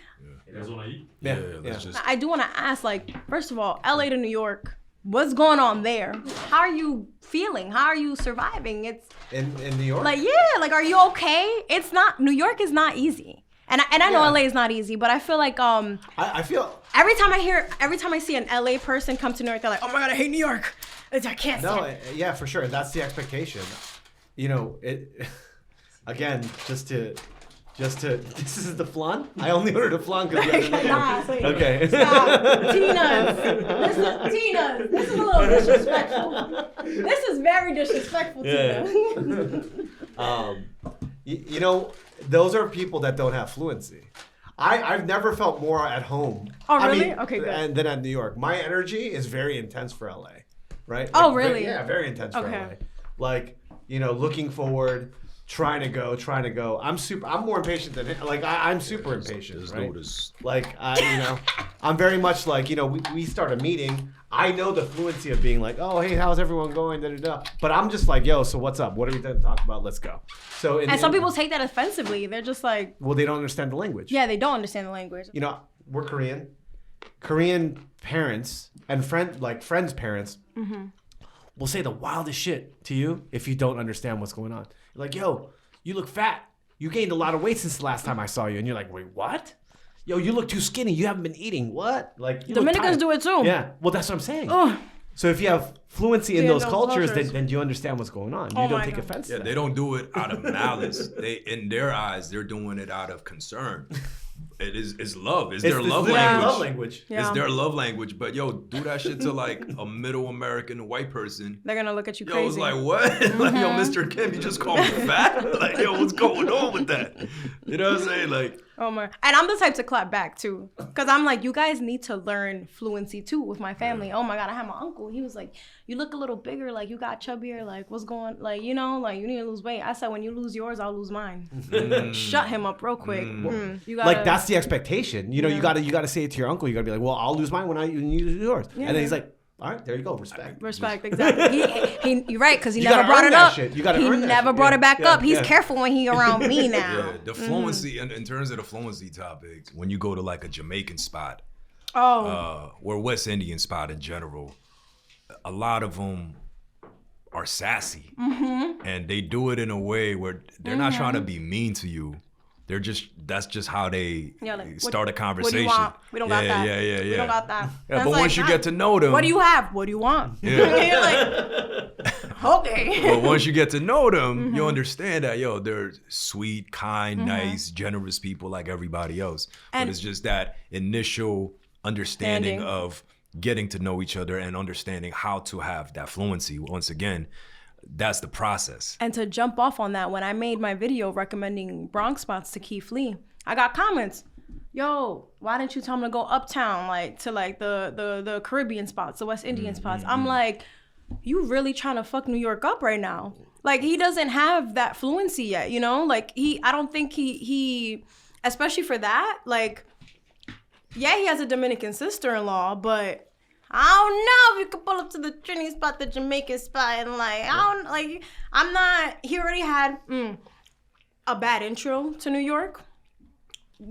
You guys want to eat? Just. I do want to ask, like, first of all, LA to New York, what's going on there? How are you feeling? How are you surviving? It's in New York? Like, are you okay? It's not, New York is not easy. And I know LA is not easy, but I feel like I feel every time I see an LA person come to New York, they're like, oh my God, I hate New York. I can't stand it. Yeah, for sure. That's the expectation. It again, just to this is the flan? I only ordered a flan because okay. Stop. Tina's. This is a little disrespectful. This is very disrespectful, Tina. Those are people that don't have fluency. I've never felt more at home. Oh, really? Okay, good. And then at New York. My energy is very intense for LA, right? Oh, really? Very intense for LA. Like, looking forward, trying to go. I'm more impatient than him. Like, I'm super impatient, right? Like, I'm very much like, we start a meeting. I know the fluency of being like, oh, hey, how's everyone going? But I'm just like, yo, so what's up? What are we going to talk about? Let's go. So, some people take that offensively. They're just like, well, they don't understand the language. Yeah, they don't understand the language. We're Korean. Korean parents and friends' parents will say the wildest shit to you if you don't understand what's going on. Like, yo, you look fat. You gained a lot of weight since the last time I saw you. And you're like, wait, what? Yo, you look too skinny. You haven't been eating. What? Like, Dominicans do it too. Yeah. Well, that's what I'm saying. Ugh. So if you have fluency in those cultures, then you understand what's going on. You don't take offense to that. They don't do it out of malice. In their eyes, they're doing it out of concern. It's love. It's their love language. Yeah. It's their love language. But yo, do that shit to like a middle American white person. They're gonna look at you crazy. Yo, it's like, what? Like, yo, Mr. Kim, you just called me fat? Like, yo, what's going on with that? You know what I'm saying? Like, oh my. And I'm the type to clap back too. Cause I'm like, you guys need to learn fluency too with my family. Oh my God, I had my uncle. He was like, you look a little bigger, like you got chubbier, like what's going, like, like you need to lose weight. I said, when you lose yours, I'll lose mine. Shut him up real quick. You gotta, like, that's the expectation. You gotta say it to your uncle. You gotta be like, well, I'll lose mine when you lose yours. Yeah. And then he's like, All right, there you go. Respect. Respect, exactly. You're right, because he You never gotta brought earn it that up. shit. You gotta He earn that never shit. brought Yeah, it back yeah, up. He's yeah. careful when he around me now. Yeah, the fluency, in terms of the fluency topics, when you go to like a Jamaican spot, or West Indian spot in general, a lot of them are sassy. And they do it in a way where they're not trying to be mean to you. They're just, that's just how they start a conversation. What do you want? We don't got that. Yeah. We don't got that. Yeah, but once you get to know them. What do you have? What do you want? Yeah. You're like, okay. But once you get to know them, you understand that, yo, they're sweet, kind, nice, generous people like everybody else. And but it's just that initial understanding of getting to know each other and understanding how to have that fluency. Once again, that's the process. And to jump off on that, when I made my video recommending Bronx spots to Keith Lee, I got comments. Yo, why didn't you tell him to go uptown, like to like the Caribbean spots, the West Indian spots? I'm like, you really trying to fuck New York up right now? Like, he doesn't have that fluency yet, you know? Like, I don't think he especially for that, like, yeah, he has a Dominican sister-in-law, but I don't know if you could pull up to the Trini spot, the Jamaican spot, and he already had a bad intro to New York,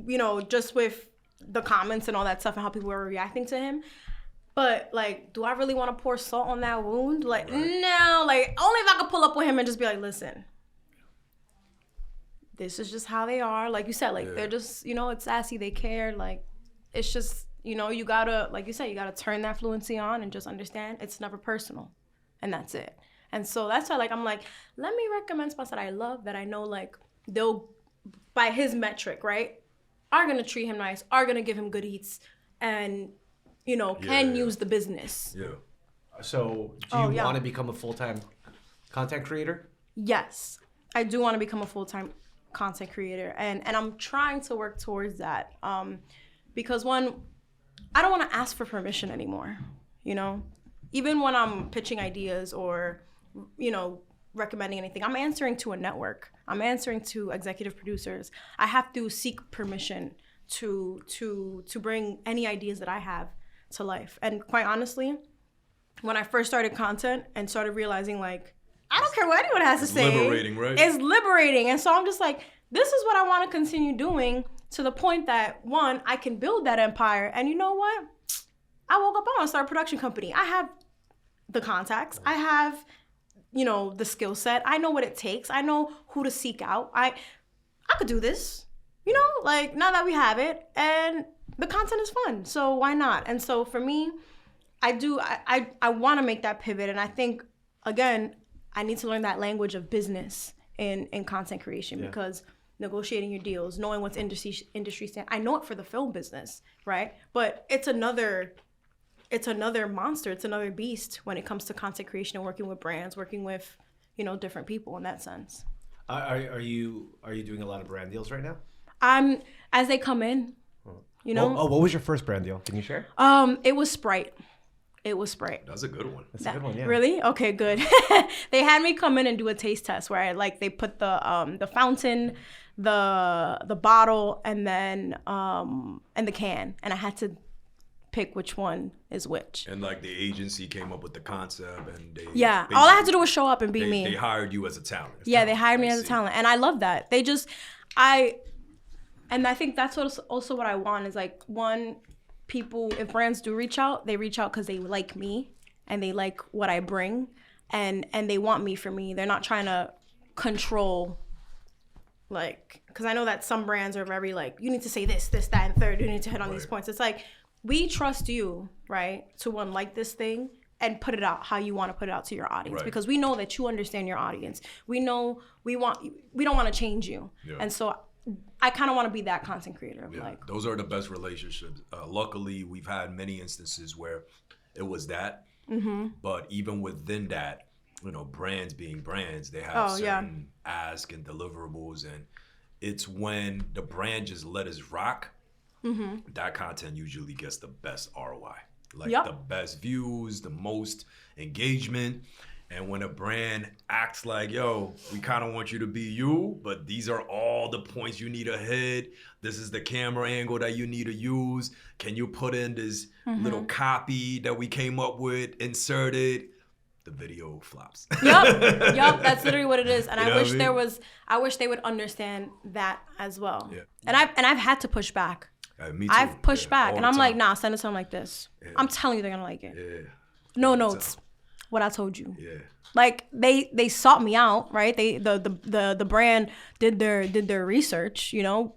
you know, just with the comments and all that stuff and how people were reacting to him. But, like, do I really want to pour salt on that wound? Like, no, like, only if I could pull up with him and just be like, listen, this is just how they are. Like you said, like, they're just, you know, it's sassy, they care, like, it's just, you know, you gotta, like you said, you gotta turn that fluency on and just understand it's never personal. And that's it. And so that's why, like, I'm like, let me recommend spots that I love, that I know, like, they'll, by his metric, right, are gonna treat him nice, are gonna give him good eats, and, you know, can use the business. Yeah. So do you want to become a full-time content creator? Yes, I do want to become a full-time content creator. And I'm trying to work towards that. Because one, I don't want to ask for permission anymore, you know? Even when I'm pitching ideas or, you know, recommending anything, I'm answering to a network. I'm answering to executive producers. I have to seek permission to bring any ideas that I have to life. And quite honestly, when I first started content and started realizing, like, I don't care what anyone has to say. It's liberating, right? It's liberating. And so I'm just like, this is what I want to continue doing, to the point that, one, I can build that empire. And you know what? I woke up, I want to start a production company. I have the contacts. I have, you know, the skill set. I know what it takes. I know who to seek out. I could do this, you know, like, now that we have it, and the content is fun. So why not? And so for me, I want to make that pivot. And I think, again, I need to learn that language of business in content creation, because negotiating your deals, knowing what's industry stand. I know it for the film business, right? But it's another monster. It's another beast when it comes to content creation and working with brands, working with, you know, different people in that sense. Are you doing a lot of brand deals right now? As they come in, you know. What was your first brand deal? Can you share? It was Sprite. It was Sprite. That's a good one. That's a good one, yeah. Really? Okay, good. They had me come in and do a taste test where they put the fountain, the bottle, and then and the can, and I had to pick which one is which. And like the agency came up with the concept, and they all I had to do was show up and be me. They hired you as a talent. They hired me as a talent, and I love that. And I think that's also what I want is, like, one, people, if brands do reach out, they reach out because they like me and they like what I bring, and they want me for me. They're not trying to control, like, because I know that some brands are very like, you need to say this, that, and third. You need to hit on these points. It's like, we trust you, right, to like this thing and put it out how you want to put it out to your audience, because we know that you understand your audience. We know we don't want to change you, and so I kind of want to be that content creator. Like, those are the best relationships. Luckily, we've had many instances where it was that, but even within that, you know, brands being brands, they have certain ask and deliverables, and it's when the brand just let us rock, that content usually gets the best ROI, like the best views, the most engagement. And when a brand acts like, yo, we kind of want you to be you, but these are all the points you need to hit. This is the camera angle that you need to use. Can you put in this little copy that we came up with, insert it? The video flops. Yup, that's literally what it is. And I wish I mean? I wish they would understand that as well. Yeah. And I've had to push back. Me too. I've pushed back, and I'm like, nah. nah, send it something like this. Yeah. I'm telling you, they're gonna like it. Yeah. No notes. What I told you. Yeah. Like they sought me out, right? The brand did their research, you know,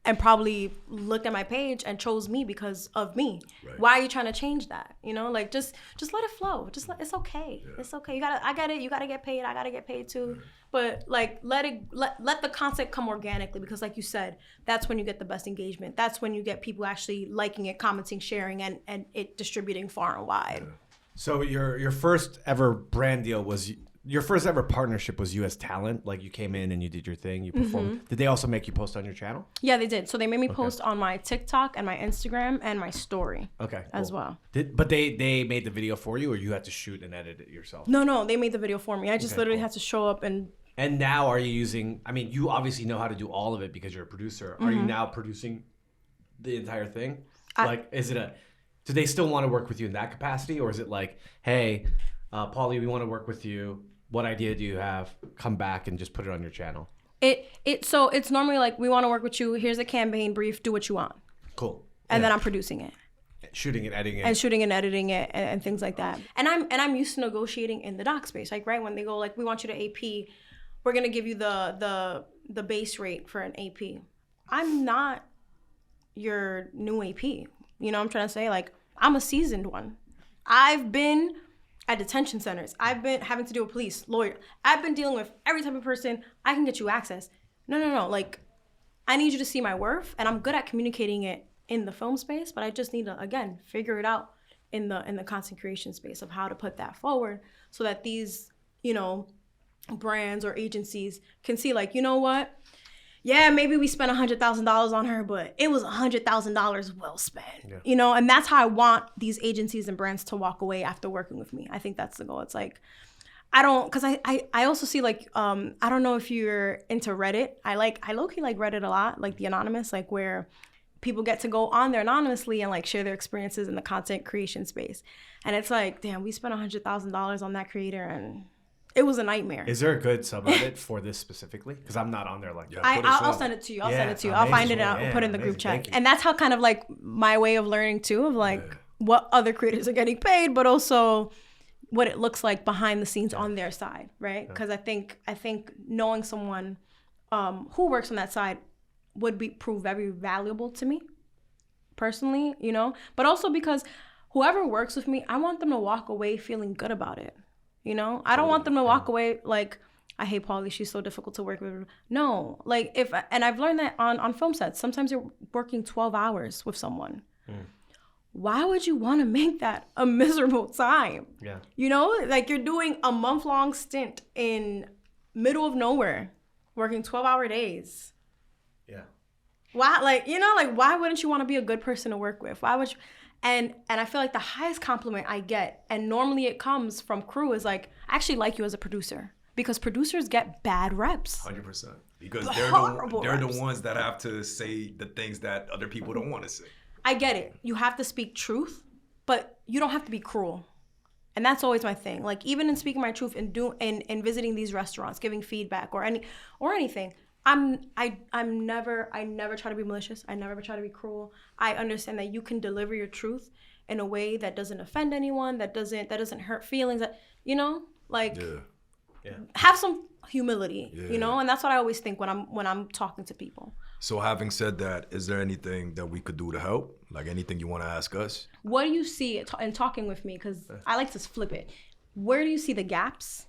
and probably looked at my page and chose me because of me. Right. Why are you trying to change that? You know, like just let it flow. It's okay. Yeah. It's okay. I get it. You gotta get paid. I gotta get paid too. Right. But like let the content come organically, because like you said, that's when you get the best engagement. That's when you get people actually liking it, commenting, sharing, and it distributing far and wide. Yeah. So your first ever brand deal was, your first ever partnership was you as talent? Like you came in and you did your thing, you performed. Did they also make you post on your channel? Yeah, they did. So they made me post on my TikTok and my Instagram and my story. Okay, as well. But they made the video for you, or you had to shoot and edit it yourself? No, they made the video for me. I just literally had to show up and. And now are you using, I mean, you obviously know how to do all of it because you're a producer. Are you now producing the entire thing? Do they still want to work with you in that capacity? Or is it like, hey, Paulie, we want to work with you. What idea do you have? Come back and just put it on your channel. So it's normally like, we want to work with you. Here's a campaign brief. Do what you want. Cool. And then I'm producing it. Shooting and editing it. And shooting and editing it and things like that. And I'm used to negotiating in the doc space. Like, right, when they go like, we want you to AP, we're going to give you the base rate for an AP. I'm not your new AP. You know what I'm trying to say? Like, I'm a seasoned one. I've been at detention centers. I've been having to deal with police, lawyer. I've been dealing with every type of person. I can get you access. No. Like, I need you to see my worth, and I'm good at communicating it in the film space, but I just need to, again, figure it out in the content creation space of how to put that forward so that these, you know, brands or agencies can see, like, you know what? Yeah, maybe we spent $100,000 on her, but it was $100,000 well spent, you know? And that's how I want these agencies and brands to walk away after working with me. I think that's the goal. It's like, because I also see, like, I don't know if you're into Reddit. I low-key like Reddit a lot, like the anonymous, like where people get to go on there anonymously and like share their experiences in the content creation space. And it's like, damn, we spent $100,000 on that creator and it was a nightmare. Is there a good subreddit for this specifically? Because I'm not on there like that. I'll send it to you. I'll send it to you. I'll find it out and put it in the group chat. And that's how kind of like my way of learning too, of like what other creators are getting paid, but also what it looks like behind the scenes on their side, right? Because I think knowing someone who works on that side would prove very valuable to me personally, you know? But also because whoever works with me, I want them to walk away feeling good about it. You know, I don't want them to walk away like, I hate Paulie, she's so difficult to work with. No, like and I've learned that on film sets, sometimes you're working 12 hours with someone. Why would you want to make that a miserable time? Yeah. You know, like you're doing a month-long stint in middle of nowhere, working 12-hour days. Yeah. Why, like, you know, like, why wouldn't you want to be a good person to work with? Why would you? And I feel like the highest compliment I get, and normally it comes from crew, is like, I actually like you as a producer. Because producers get bad reps. 100%. Because they're the ones that have to say the things that other people don't want to say. I get it. You have to speak truth, but you don't have to be cruel. And that's always my thing. Like, even in speaking my truth and visiting these restaurants, giving feedback or anything, I never try to be malicious. I never try to be cruel. I understand that you can deliver your truth in a way that doesn't offend anyone, that doesn't hurt feelings, that, you know, like have some humility, you know, and that's what I always think when I'm talking to people. So having said that, is there anything that we could do to help? Like anything you want to ask us? What do you see in talking with me? Because I like to flip it. Where do you see the gaps?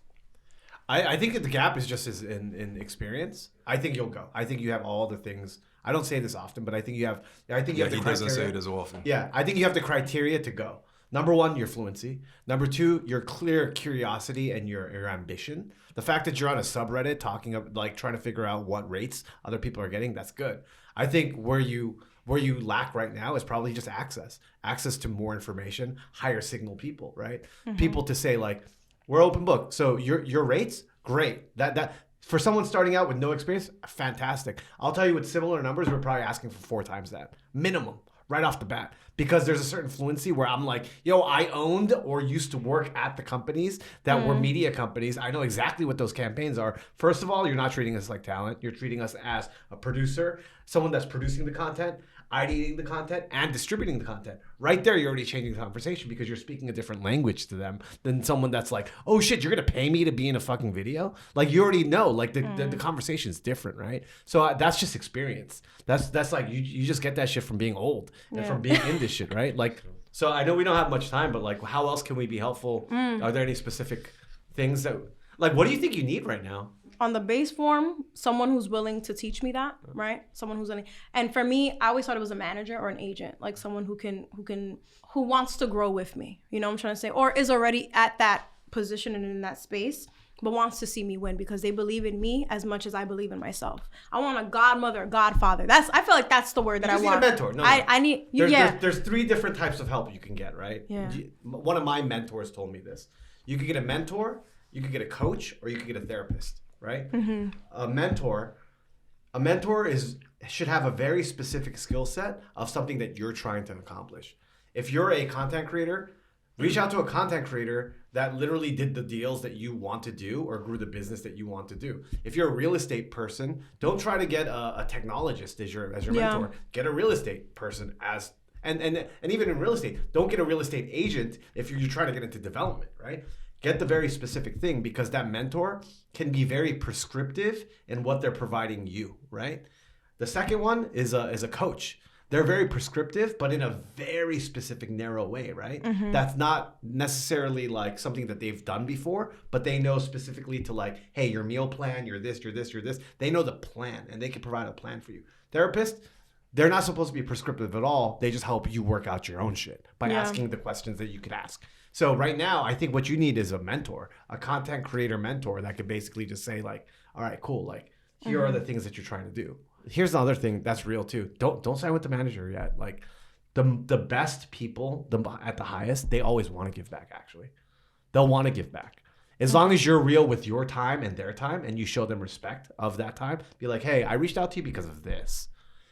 I think the gap is just in experience. I think you'll go. I think you have all the things. I don't say this often, but I think you have the criteria. He doesn't say it as often. Yeah, I think you have the criteria to go. Number one, your fluency. Number two, your clear curiosity and your ambition. The fact that you're on a subreddit trying to figure out what rates other people are getting, that's good. I think where you lack right now is probably just access to more information, higher signal people, right? Mm-hmm. People to say like, We're open book. So your rates, great. That for someone starting out with no experience, fantastic. I'll tell you with similar numbers, we're probably asking for 4 times that minimum right off the bat, because there's a certain fluency where I'm like, yo, I owned or used to work at the companies that were media companies. I know exactly what those campaigns are. First of all, you're not treating us like talent. You're treating us as a producer, someone that's producing the content, ideating the content, and distributing the content. Right there, you're already changing the conversation because you're speaking a different language to them than someone that's like, oh shit, you're gonna pay me to be in a fucking video? Like, you already know, like the conversation is different, right? So that's just experience. That's like, you just get that shit from being old and from being in this shit, right? Like, so I know we don't have much time, but like, how else can we be helpful? Are there any specific things that, like, what do you think you need right now? On the base form, someone who's willing to teach me that, right? Someone who's willing. And for me, I always thought it was a manager or an agent, like someone who wants to grow with me. You know what I'm trying to say? Or is already at that position and in that space, but wants to see me win because they believe in me as much as I believe in myself. I want a godmother, a godfather. I feel like that's the word that I want. You need a mentor. No. I need, There's 3 different types of help you can get, right? Yeah. One of my mentors told me this. You could get a mentor, you could get a coach, or you could get a therapist. Right? Mm-hmm. A mentor should have a very specific skill set of something that you're trying to accomplish. If you're a content creator, reach out to a content creator that literally did the deals that you want to do or grew the business that you want to do. If you're a real estate person, don't try to get a technologist as your mentor. Get a real estate person as and even in real estate, don't get a real estate agent if you're trying to get into development, right? Get the very specific thing because that mentor can be very prescriptive in what they're providing you, right? The second one is a coach. They're very prescriptive, but in a very specific, narrow way, right? Mm-hmm. That's not necessarily like something that they've done before, but they know specifically to like, hey, your meal plan, you're this, you're this, you're this. They know the plan and they can provide a plan for you. Therapist, they're not supposed to be prescriptive at all. They just help you work out your own shit by asking the questions that you could ask. So right now, I think what you need is a mentor, a content creator mentor that could basically just say like, all right, cool. Like, here are the things that you're trying to do. Here's another thing that's real too. Don't sign with the manager yet. Like the best people at the highest, they always want to give back actually. They'll want to give back. As long as you're real with your time and their time and you show them respect of that time, be like, hey, I reached out to you because of this.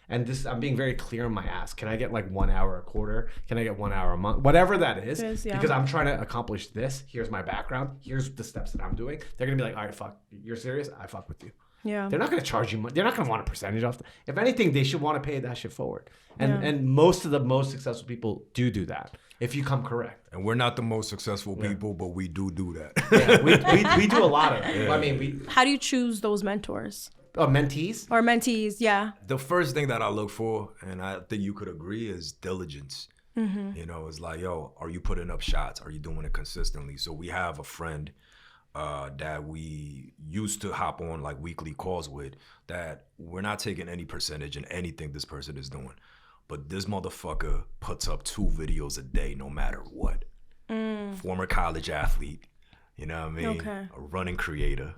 And this, I'm being very clear in my ask. Can I get like 1 hour a quarter? Can I get 1 hour a month? Whatever that is, because I'm trying to accomplish this. Here's my background. Here's the steps that I'm doing. They're going to be like, all right, fuck, you're serious? I fuck with you. Yeah. They're not going to charge you money. They're not going to want a percentage off. If anything, they should want to pay that shit forward. And most of the most successful people do that if you come correct. And we're not the most successful people, but we do that. Yeah, we do a lot of it. I mean, how do you choose those mentors? Mentees? Or mentees, yeah. The first thing that I look for, and I think you could agree, is diligence. Mm-hmm. You know, it's like, yo, are you putting up shots? Are you doing it consistently? So we have a friend that we used to hop on like weekly calls with that we're not taking any percentage in anything this person is doing. But this motherfucker puts up 2 videos a day no matter what. Former college athlete, you know what I mean? Okay. A running creator.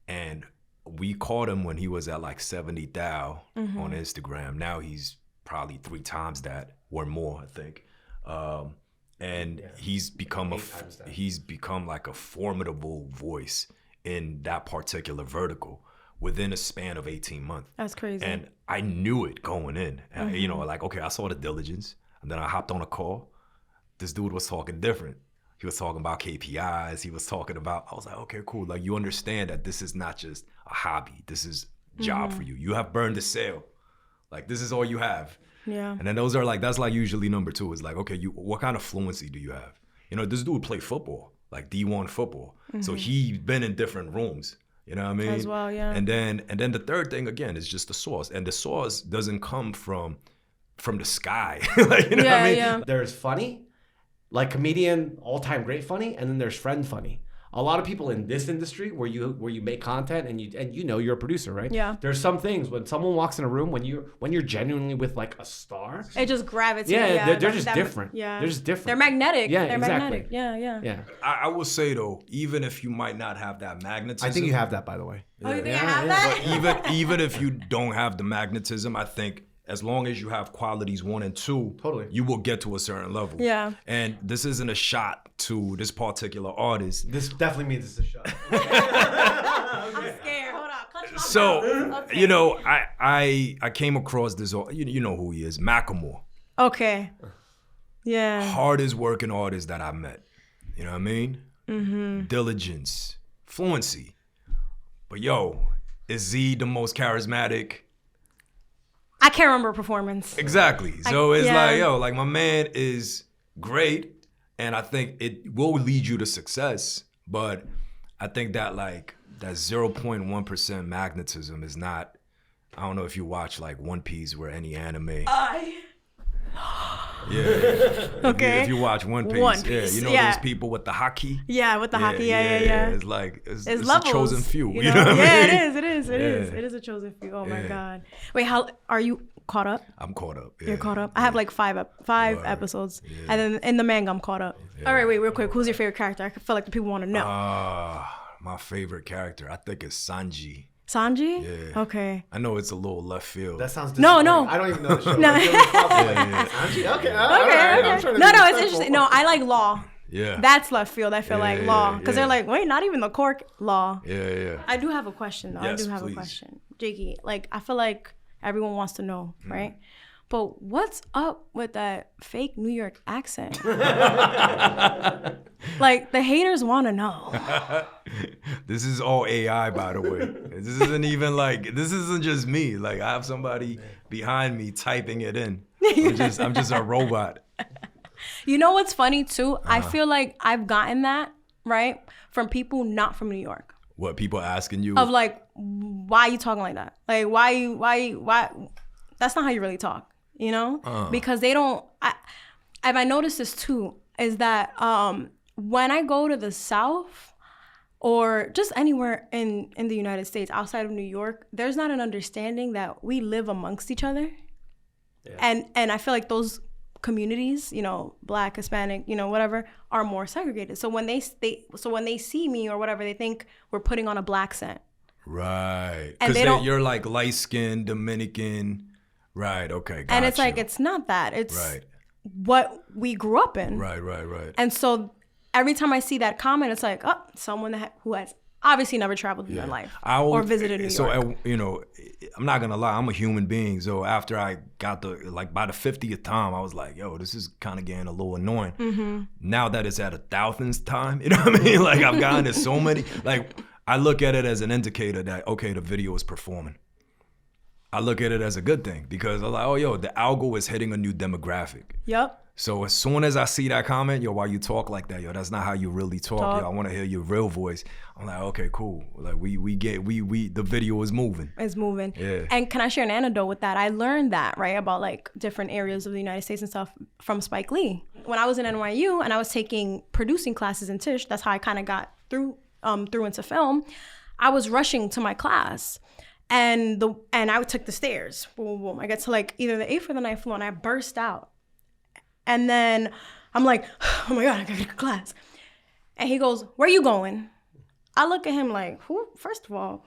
And we caught him when he was at like 70,000 on Instagram. Now he's probably 3 times that or more, I think. And he's become like a formidable voice in that particular vertical within a span of 18 months. That's crazy. And I knew it going in. You know, like, okay, I saw the diligence, and then I hopped on a call. This dude was talking different. He was talking about KPIs. He was talking about, I was like, okay, cool. Like, you understand that this is not just a hobby. This is a job for you. You have burned the sale. Like, this is all you have. Yeah. And then those are like, that's like usually number 2 is like, okay, what kind of fluency do you have? You know, this dude played football, like D1 football. So he's been in different rooms. You know what I mean? As well, yeah. And then the third thing again is just the sauce. And the sauce doesn't come from the sky. Like, you know what I mean? Yeah. There's funny. Like comedian, all-time great funny, and then there's friend funny. A lot of people in this industry where you make content and you know you're a producer, right? Yeah. There's some things when someone walks in a room when you're genuinely with like a star, it just gravitates. Yeah, they're just different. Yeah, they're just different. They're magnetic. Yeah, they're exactly. magnetic. Yeah. I will say though, even if you might not have that magnetism, I think you have that, by the way. Oh, you think I have that? But even if you don't have the magnetism, I think as long as you have qualities 1 and 2, Totally. you will get to a certain level. Yeah. And this isn't a shot to this particular artist. This definitely means it's a shot. I'm scared. Hold on. Clutch my So, pearls. Okay. you know, I came across this, you know who he is, Macklemore. Okay. Yeah. Hardest working artist that I met. You know what I mean? Mm-hmm. Diligence, fluency. But yo, is he the most charismatic? I can't remember a performance. Exactly. So it's yeah. like, yo, like my man is great. And I think it will lead you to success. But I think that like that 0.1% magnetism is not, I don't know if you watch like One Piece or any anime. Yeah. Okay. If you watch One Piece, One Piece, yeah, you know yeah. those people with the haki. Yeah, with the hockey. Yeah. It's like it's Levels, a chosen few. You You know? know what I mean? It is. It is a chosen few. Oh my God. Wait, how are you caught up? I'm caught up. Yeah. You're caught up. I have like five episodes, and then in the manga I'm caught up. All right, wait, real quick. Who's your favorite character? I feel like the people want to know. My favorite character, I think, is Sanji. Sanji? Yeah. Okay. I know it's a little left field. That sounds No. disappointing. I don't even know the show. No. Okay. Okay. I'm trying to No, be it's respectful. interesting. No, I like Law. Yeah. That's left field. I feel like Law, because yeah. they're like, wait, not even the cork Law. Yeah. I do have a question though. Yes, I do have please. a question, Jakey. Like, I feel like everyone wants to know, right? But what's up with that fake New York accent? Like, the haters want to know. This is all AI, by the way. This isn't even like, this isn't just me. Like, I have somebody behind me typing it in. I'm just a robot. You know what's funny too? I feel like I've gotten that, right, from people not from New York. What, people asking you? Of like, why you talking like that? Like, why? That's not how you really talk, you know? Because they don't. I noticed this too. Is that when I go to the South or just anywhere in the United States outside of New York, there's not an understanding that we live amongst each other, and I feel like those communities, you know, Black, Hispanic, you know, whatever, are more segregated. So when they see me or whatever, they think we're putting on a Black accent. Right. And Because you're like light-skinned, Dominican. Right, okay, And it's like, it's not that. It's right. what we grew up in. Right. And so every time I see that comment, it's like, oh, someone who has obviously never traveled in their life or visited New York. So, you know, I'm not going to lie, I'm a human being. So after I got by the 50th time, I was like, yo, this is kind of getting a little annoying. Mm-hmm. Now that it's at 1,000th time, you know what I mean? Like, I've gotten to so many, like, I look at it as an indicator that, okay, the video is performing. I look at it as a good thing because I'm like, oh, yo, the algo is hitting a new demographic. Yep. So as soon as I see that comment, yo, why you talk like that? Yo, that's not how you really talk. Yo, I want to hear your real voice. I'm like, okay, cool. Like we the video is moving. It's moving. Yeah. And can I share an anecdote with that? I learned that, right, about like different areas of the United States and stuff from Spike Lee. When I was in NYU and I was taking producing classes in Tisch, that's how I kind of got through into film. I was rushing to my class. And I took the stairs. Boom, boom, boom. I get to like either the 8th or the 9th floor and I burst out. And then I'm like, oh my God, I gotta go to class. And he goes, where you going? I look at him like, who? First of all,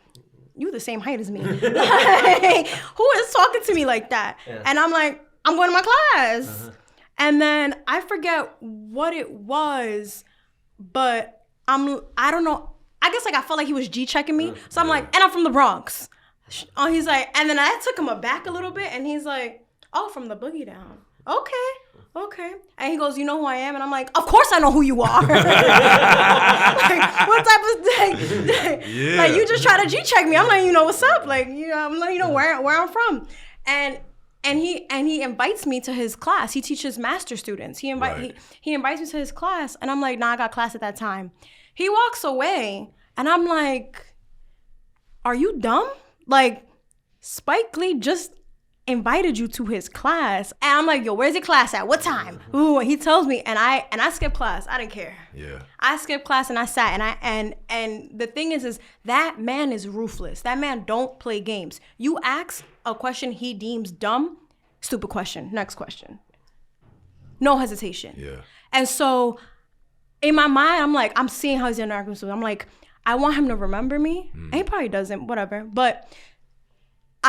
you the same height as me. Like, who is talking to me like that? Yeah. And I'm like, I'm going to my class. Uh-huh. And then I forget what it was, but I don't know. I guess like I felt like he was G-checking me. So I'm like, and I'm from the Bronx. Oh, he's like, and then I took him aback a little bit and he's like, oh, from the Boogie Down. Okay. And he goes, you know who I am? And I'm like, of course I know who you are. Like, what type of thing? Yeah. Like, you just try to G-check me. I'm letting you know what's up. Like, you know, I'm letting you know where I'm from. And he invites me to his class. He teaches master students. He invites me to his class. And I'm like, nah, I got class at that time. He walks away and I'm like, are you dumb? Like, Spike Lee just invited you to his class. And I'm like, yo, where's your class at? What time? Ooh, and he tells me, and I skipped class. I didn't care. Yeah. I skipped class and I sat and the thing is that man is ruthless. That man don't play games. You ask a question he deems dumb, stupid question, next question. No hesitation. Yeah. And so in my mind, I'm like, I'm seeing how he's interacting with me. I'm like, I want him to remember me. And he probably doesn't, whatever. But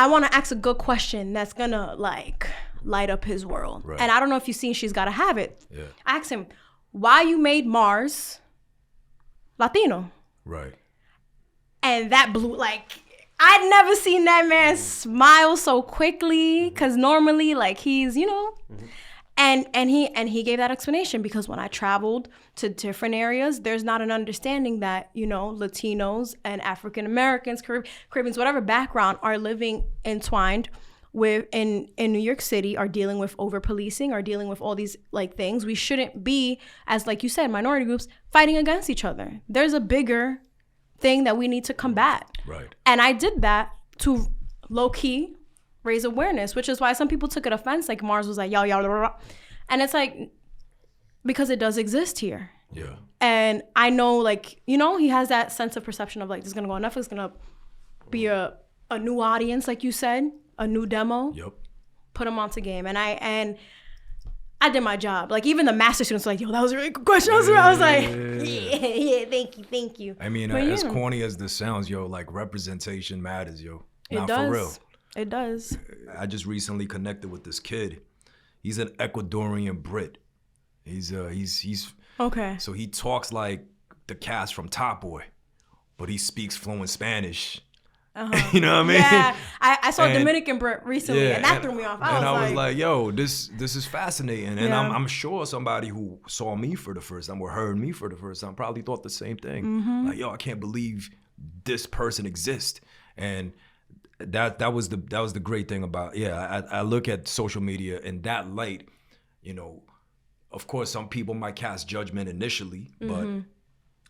I want to ask a good question that's gonna like light up his world. Right. And I don't know if you've seen She's Gotta Have It. Yeah. I asked him why you made Mars Latino. Right. And that blew, like, I'd never seen that man smile so quickly, because normally, like, he's, you know, and he gave that explanation, because when I traveled to different areas, there's not an understanding that, you know, Latinos and African Americans, Caribbeans, whatever background, are living entwined with in New York City, are dealing with over policing, are dealing with all these like things. We shouldn't be, as like you said, minority groups fighting against each other. There's a bigger thing that we need to combat. Right. And I did that to low-key raise awareness, which is why some people took it offense. Like Mars was like, y'all, blah, blah, blah. And it's like, because it does exist here. Yeah. And I know, like, you know, he has that sense of perception of like, this is going to go on Netflix, it's going to be a new audience, like you said, a new demo. Yep. Put him onto game. And I did my job. Like, even the master students were like, yo, that was a really good question. I was like, yeah, thank you. I mean, But as yeah. corny as this sounds, yo, like representation matters, yo. Not It does. for real. It does. I just recently connected with this kid. He's an Ecuadorian Brit. He's Okay. so he talks like the cast from Top Boy, but he speaks fluent Spanish. You know what I mean? Yeah, I saw And- Dominican Brit recently, and that threw me off. I was like, yo, this is fascinating. And Yeah. I'm sure somebody who saw me for the first time or heard me for the first time probably thought the same thing. Mm-hmm. Like, yo, I can't believe this person exists. And that was the great thing about, I look at social media in that light. You know, of course, some people might cast judgment initially, but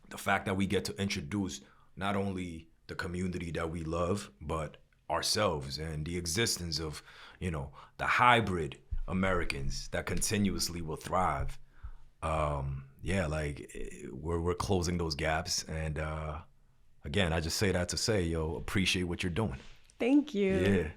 the fact that we get to introduce not only the community that we love, but ourselves and the existence of, you know, the hybrid Americans that continuously will thrive. We're closing those gaps. And again, I just say that to say, yo, appreciate what you're doing. Thank you. Yeah.